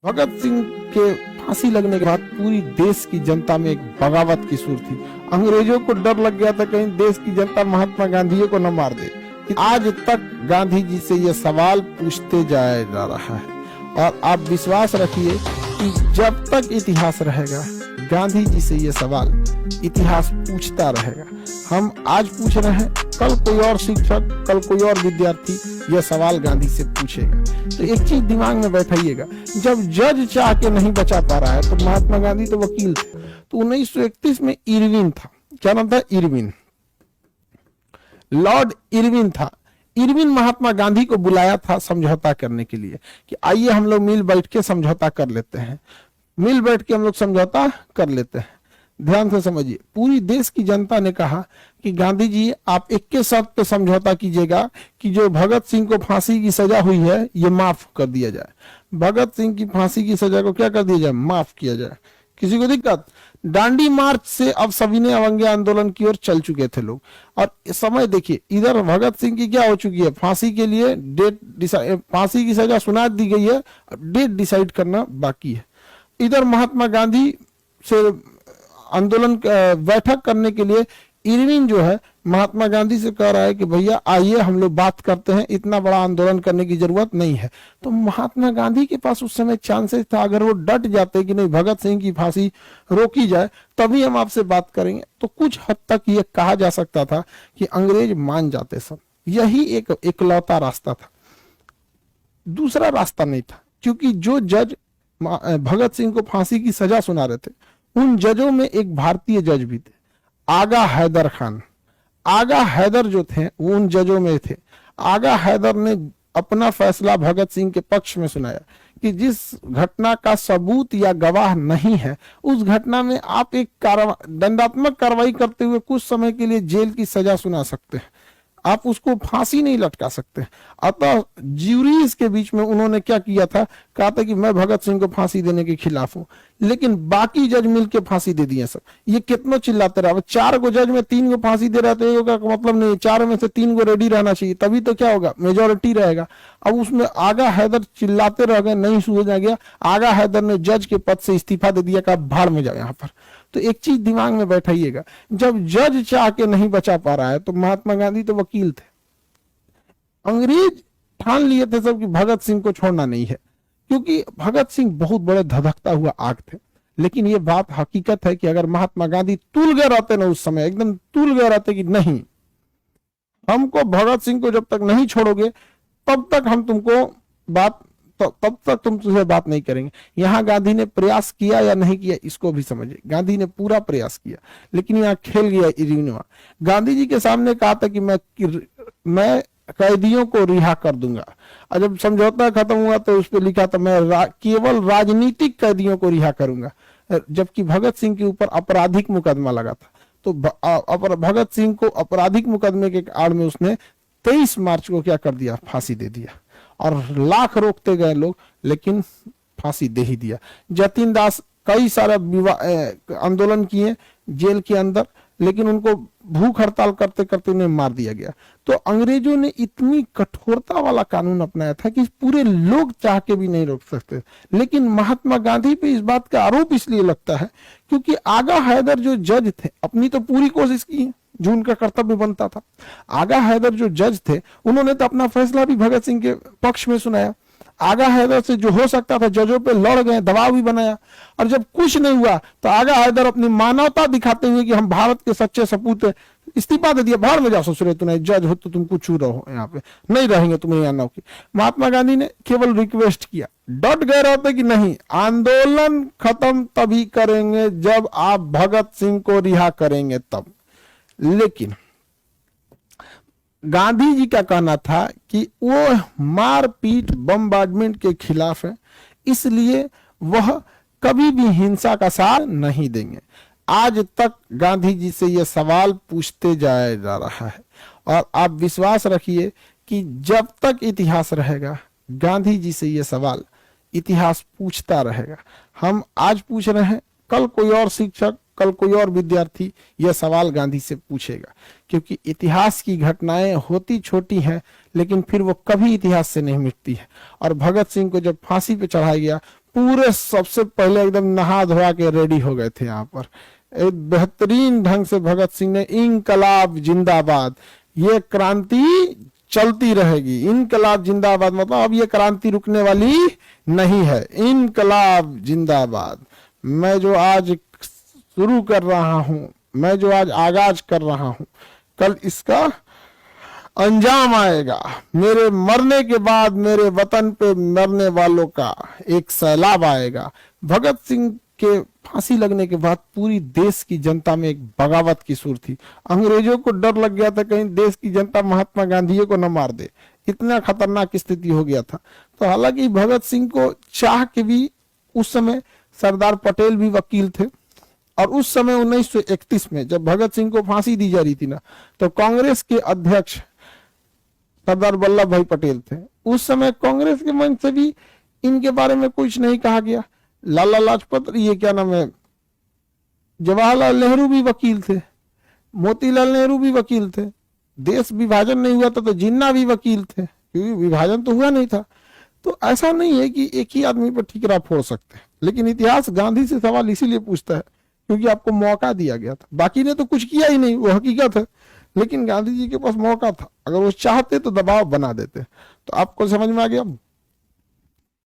भगत सिंह के फांसी लगने के बाद पूरी देश की जनता में एक बगावत की सुर थी। अंग्रेजों को डर लग गया था कहीं देश की जनता महात्मा गांधी को न मार दे। आज तक गांधी जी से यह सवाल पूछते जाया जा रहा है और आप विश्वास रखिए कि जब तक इतिहास रहेगा गांधी जी से यह सवाल इतिहास पूछता रहेगा। हम आज पूछ रहे हैं, कल कोई और शिक्षक, कल कोई और विद्यार्थी यह सवाल गांधी से पूछेगा। तो एक चीज दिमाग में बैठाइएगा, जब जज चाह के नहीं बचा पा रहा है तो महात्मा गांधी तो वकील थे। तो 1931 में इरविन था, क्या नाम था? इरविन, लॉर्ड इरविन था। इरविन महात्मा गांधी को बुलाया था समझौता करने के लिए कि आइए हम लोग मिल बैठ के समझौता कर लेते हैं, मिल बैठ के हम लोग समझौता कर लेते हैं। ध्यान से समझिए, पूरी देश की जनता ने कहा कि गांधी जी आप एक के शर्त पे समझौता कीजिएगा कि जो भगत सिंह को फांसी की सजा हुई है ये माफ कर दिया जाए। भगत सिंह की फांसी की सजा को क्या कर दिया जाए? माफ किया जाए। किसी को दिक्कत? दांडी मार्च से अब सविनय अवज्ञा आंदोलन की ओर चल चुके थे लोग। और समय देखिए, इधर भगत सिंह की क्या हो चुकी है, फांसी के लिए डेट डिसाइड, फांसी की सजा सुना दी गई है, डेट डिसाइड करना बाकी है। इधर महात्मा गांधी से आंदोलन बैठक करने के लिए इरविन जो है महात्मा गांधी से कह रहा है कि भैया आइए हम लोग बात करते हैं, इतना बड़ा आंदोलन करने की जरूरत नहीं है। तो महात्मा गांधी के पास उस समय चांसेस था, अगर वो डट जाते कि नहीं भगत सिंह की फांसी रोकी जाए तभी हम आपसे बात करेंगे, तो कुछ हद तक ये कहा जा सकता था कि अंग्रेज मान जाते सब। यही एक इकलौता रास्ता था, दूसरा रास्ता नहीं था। क्योंकि जो जज भगत सिंह को फांसी की सजा सुना रहे थे उन जजों में एक भारतीय जज भी थे, आगा हैदर खान। आगा हैदर जो थे वो उन जजों में थे। आगा हैदर ने अपना फैसला भगत सिंह के पक्ष में सुनाया कि जिस घटना का सबूत या गवाह नहीं है उस घटना में आप एक दंडात्मक कार्रवाई करते हुए कुछ समय के लिए जेल की सजा सुना सकते हैं, आप उसको फांसी नहीं लटका सकते। अतः ज्यूरीज के बीच में उन्होंने क्या किया था, कहा था कि मैं भगत सिंह को फांसी देने के खिलाफ हूं, लेकिन बाकी जज मिलके फांसी दे दिए सब। ये कितना चिल्लाते रहा, 4 को जज में 3 को फांसी दे रहा तो का मतलब नहीं, 4 में से 3 को रेडी रहना चाहिए, तभी तो क्या होगा, मेजोरिटी रहेगा। अब उसमें आगा हैदर चिल्लाते रह गए, नहीं सुना गया। आगा हैदर ने जज के पद से इस्तीफा दे दिया, कहा भाड़ में जाओ यहाँ पर। तो एक चीज दिमाग में बैठाइएगा, जब जज चाह के नहीं बचा पा रहा है तो महात्मा गांधी तो वकील थे। अंग्रेज ठान लिए थे सब कि भगत सिंह को छोड़ना नहीं है, क्योंकि भगत सिंह बहुत बड़े धधकता हुआ आग थे। लेकिन ये बात हकीकत है कि अगर महात्मा गांधी तुल गए रहते ना, उस समय एकदम तुल गए रहते कि नहीं हमको भगत सिंह को जब तक नहीं छोड़ोगे तब तक हम तुमको बात, तब तक तुम तुझे बात नहीं करेंगे। यहाँ गांधी ने प्रयास किया या नहीं किया इसको भी समझिए, गांधी ने पूरा प्रयास किया, लेकिन यहाँ खेल गया इरविनवा। गांधी जी के सामने कहा था कि मैं कैदियों को रिहा कर दूंगा, और जब समझौता खत्म हुआ तो उस पर लिखा था मैं केवल राजनीतिक कैदियों को रिहा करूंगा। जबकि भगत सिंह के ऊपर आपराधिक मुकदमा लगा था, तो भगत सिंह को आपराधिक मुकदमे के आड़ में उसने 23 मार्च को क्या कर दिया, फांसी दे दिया। और लाख रोकते गए लोग, लेकिन फांसी दे ही दिया। जतिन दास कई सारे आंदोलन किए जेल के अंदर, लेकिन उनको भूख हड़ताल करते करते उन्हें मार दिया गया। तो अंग्रेजों ने इतनी कठोरता वाला कानून अपनाया था कि पूरे लोग चाह के भी नहीं रोक सकते। लेकिन महात्मा गांधी पे इस बात का आरोप इसलिए लगता है क्योंकि आगा हैदर जो जज थे अपनी तो पूरी कोशिश की है जो उनका कर्तव्य बनता था। आगा हैदर जो जज थे उन्होंने तो अपना फैसला भी भगत सिंह के पक्ष में सुनाया। आगा हैदर से जो हो सकता था जजों पे लड़ गए, दबाव भी बनाया, और जब कुछ नहीं हुआ तो आगा हैदर अपनी मानवता दिखाते हुए कि हम भारत के सच्चे सपूत हैं, इस्तीफा दे दिया, बाहर में जाओ ससुरे, तुम्हें जज हो तो तुम कुछ रहो, यहाँ पे नहीं रहेंगे, तुम्हें यहाँ नौकरी। महात्मा गांधी ने केवल रिक्वेस्ट किया, डट गए रहते कि नहीं आंदोलन खत्म तभी करेंगे जब आप भगत सिंह को रिहा करेंगे तब। लेकिन गांधी जी का कहना था कि वो मारपीट बम्बार्डमेंट के खिलाफ है, इसलिए वह कभी भी हिंसा का साथ नहीं देंगे। आज तक गांधी जी से यह सवाल पूछते जाया जा रहा है और आप विश्वास रखिए कि जब तक इतिहास रहेगा गांधी जी से यह सवाल इतिहास पूछता रहेगा। हम आज पूछ रहे हैं, कल कोई और शिक्षक, कल कोई और विद्यार्थी यह सवाल गांधी से पूछेगा, क्योंकि इतिहास की घटनाएं होती छोटी हैं लेकिन फिर वो कभी इतिहास से नहीं मिटती है। और भगत सिंह को जब फांसी पे चढ़ाया गया पूरे सबसे पहले एकदम नहा धोआ के रेडी हो गए थे यहाँ पर। एक बेहतरीन ढंग से भगत सिंह ने इनकलाब जिंदाबाद, ये क्रांति चलती रहेगी, इनकलाब जिंदाबाद, मतलब अब ये क्रांति रुकने वाली नहीं है, इनकलाब जिंदाबाद। मैं जो आज शुरू कर रहा हूं, मैं जो आज आगाज कर रहा हूं, कल इसका अंजाम आएगा। मेरे मरने के बाद मेरे वतन पे मरने वालों का एक सैलाब आएगा। भगत सिंह के फांसी लगने के बाद पूरी देश की जनता में एक बगावत की सुर थी। अंग्रेजों को डर लग गया था कहीं देश की जनता महात्मा गांधी को न मार दे, इतना खतरनाक स्थिति हो गया था। तो हालांकि भगत सिंह को चाह के भी उस समय सरदार पटेल भी वकील थे, और उस समय 1931 में जब भगत सिंह को फांसी दी जा रही थी ना, तो कांग्रेस के अध्यक्ष सरदार वल्लभ भाई पटेल थे। उस समय कांग्रेस के मंच से भी इनके बारे में कुछ नहीं कहा गया। लाला लाजपत, ये क्या नाम है, जवाहरलाल नेहरू भी वकील थे, मोतीलाल नेहरू भी वकील थे, देश विभाजन नहीं हुआ था तो जिन्ना भी वकील थे, क्योंकि विभाजन तो हुआ नहीं था। तो ऐसा नहीं है कि एक ही आदमी पर ठीकरा फोड़ सकते हैं, लेकिन इतिहास गांधी से सवाल इसीलिए पूछता है क्योंकि आपको मौका दिया गया था। बाकी ने तो कुछ किया ही नहीं, वो हकीकत है, लेकिन गांधी जी के पास मौका था, अगर वो चाहते तो दबाव बना देते। तो आपको समझ में आ गया।